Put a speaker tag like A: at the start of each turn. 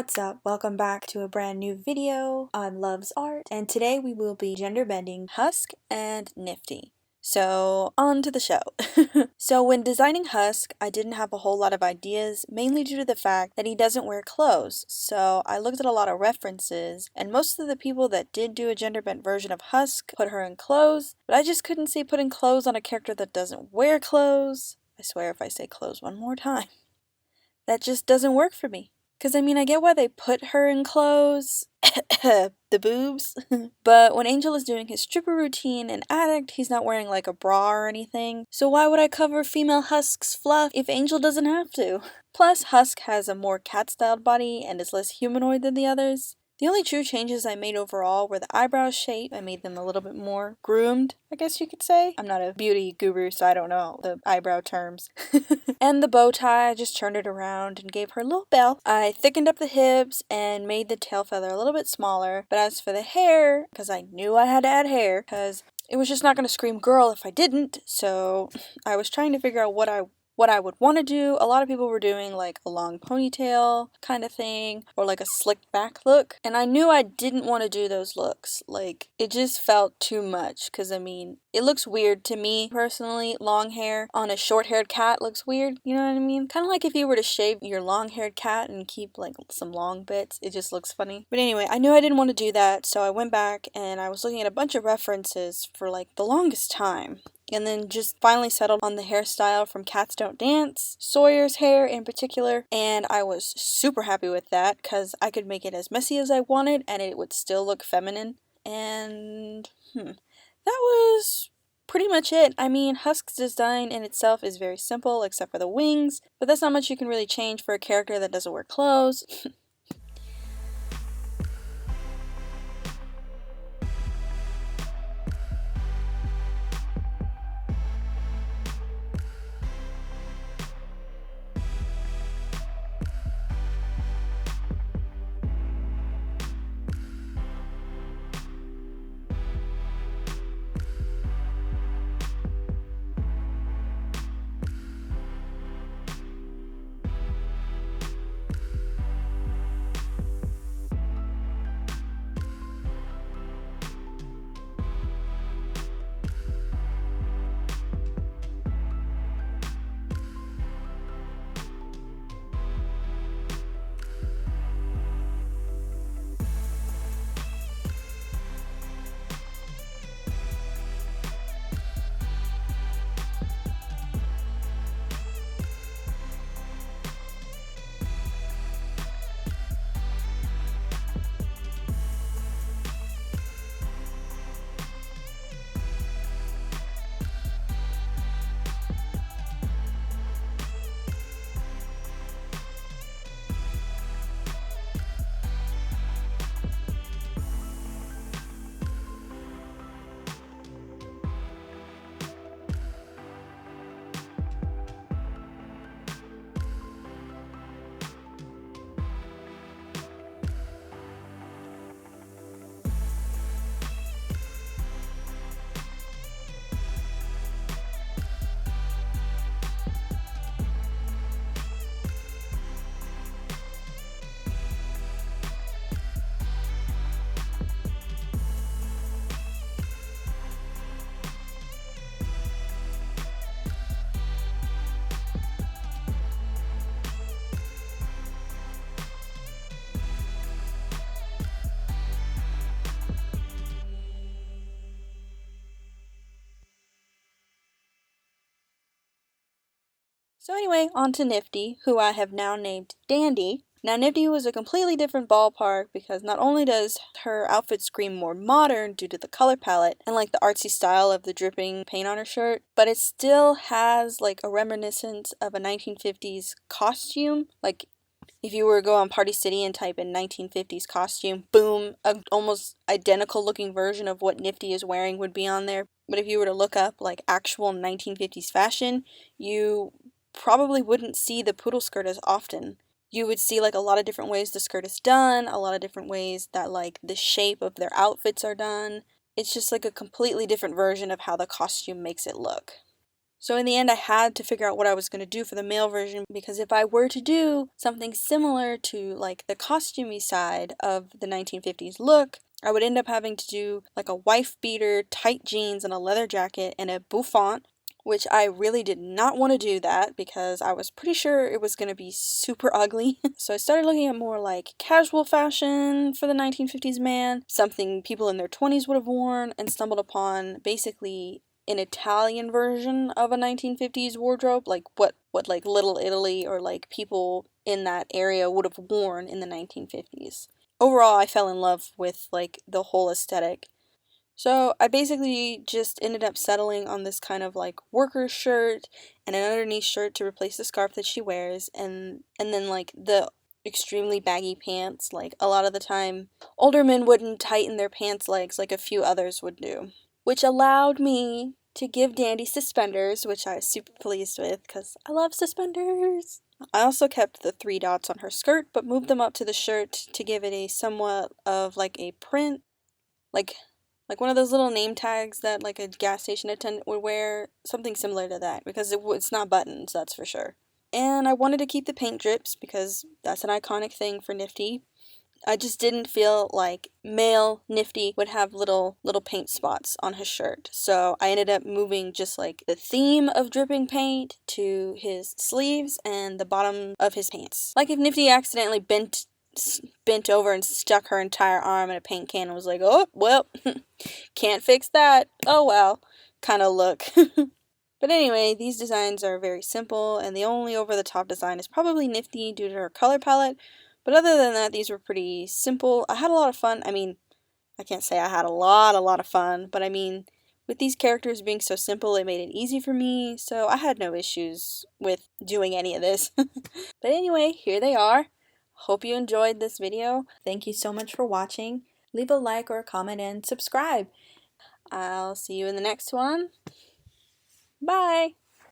A: What's up? Welcome back to a brand new video. I'm Loves Art, and today we will be gender bending Husk and Niffty. So, on to the show. So when designing Husk, I didn't have a whole lot of ideas, mainly due to the fact that he doesn't wear clothes. So I looked at a lot of references, and most of the people that did do a gender bent version of Husk put her in clothes, but I just couldn't see putting clothes on a character that doesn't wear clothes. I swear if I say clothes one more time, that just doesn't work for me. Because, I mean, I get why they put her in clothes, the boobs, but when Angel is doing his stripper routine in Addict, he's not wearing like a bra or anything, so why would I cover female Husk's fluff if Angel doesn't have to? Plus, Husk has a more cat-styled body and is less humanoid than the others. The only true changes I made overall were the eyebrow shape. I made them a little bit more groomed, I guess you could say. I'm not a beauty guru, so I don't know the eyebrow terms. And the bow tie, I just turned it around and gave her a little bell. I thickened up the hips and made the tail feather a little bit smaller. But as for the hair, because I knew I had to add hair, because it was just not going to scream girl if I didn't, so I was trying to figure out what I would want to do. A lot of people were doing like a long ponytail kind of thing or like a slicked back look, and I knew I didn't want to do those looks. Like, it just felt too much because, I mean, it looks weird to me personally. Long hair on a short-haired cat looks weird, you know what I mean? Kind of like if you were to shave your long-haired cat and keep like some long bits, it just looks funny. But anyway, I knew I didn't want to do that, so I went back and I was looking at a bunch of references for like the longest time. And then just finally settled on the hairstyle from Cats Don't Dance, Sawyer's hair in particular, and I was super happy with that because I could make it as messy as I wanted and it would still look feminine. And that was pretty much it. I mean, Husk's design in itself is very simple except for the wings, but that's not much you can really change for a character that doesn't wear clothes. So anyway, on to Niffty, who I have now named Dandy. Now Niffty was a completely different ballpark because not only does her outfit scream more modern due to the color palette and like the artsy style of the dripping paint on her shirt, but it still has like a reminiscence of a 1950s costume. Like, if you were to go on Party City and type in 1950s costume, boom, a almost identical looking version of what Niffty is wearing would be on there. But if you were to look up like actual 1950s fashion, you probably wouldn't see the poodle skirt as often. You would see like a lot of different ways the skirt is done, a lot of different ways that like the shape of their outfits are done. It's just like a completely different version of how the costume makes it look. So in the end, I had to figure out what I was going to do for the male version, because if I were to do something similar to like the costumey side of the 1950s look, I would end up having to do like a wife beater, tight jeans, and a leather jacket, and a bouffant, which I really did not want to do that because I was pretty sure it was going to be super ugly. So I started looking at more like casual fashion for the 1950s man, something people in their 20s would have worn, and stumbled upon basically an Italian version of a 1950s wardrobe, like what like Little Italy or like people in that area would have worn in the 1950s. Overall, I fell in love with like the whole aesthetic. So I basically just ended up settling on this kind of like worker shirt and an underneath shirt to replace the scarf that she wears, and then like the extremely baggy pants. Like a lot of the time older men wouldn't tighten their pants legs like a few others would do, which allowed me to give Dandy suspenders, which I was super pleased with because I love suspenders. I also kept the 3 dots on her skirt, but moved them up to the shirt to give it a somewhat of like a print, like one of those little name tags that like a gas station attendant would wear, something similar to that, because it's not buttons, that's for sure. And I wanted to keep the paint drips because that's an iconic thing for Niffty. I just didn't feel like male Niffty would have little paint spots on his shirt. So I ended up moving just like the theme of dripping paint to his sleeves and the bottom of his pants. Like if Niffty accidentally bent over and stuck her entire arm in a paint can and was like, oh, well, can't fix that. Oh well, kind of look. But anyway, these designs are very simple, and the only over-the-top design is probably Niffty due to her color palette. But other than that, these were pretty simple. I had a lot of fun. I mean, I can't say I had a lot of fun, but I mean, with these characters being so simple, it made it easy for me, so I had no issues with doing any of this. But anyway, here they are. Hope you enjoyed this video. Thank you so much for watching. Leave a like or a comment and subscribe. I'll see you in the next one. Bye!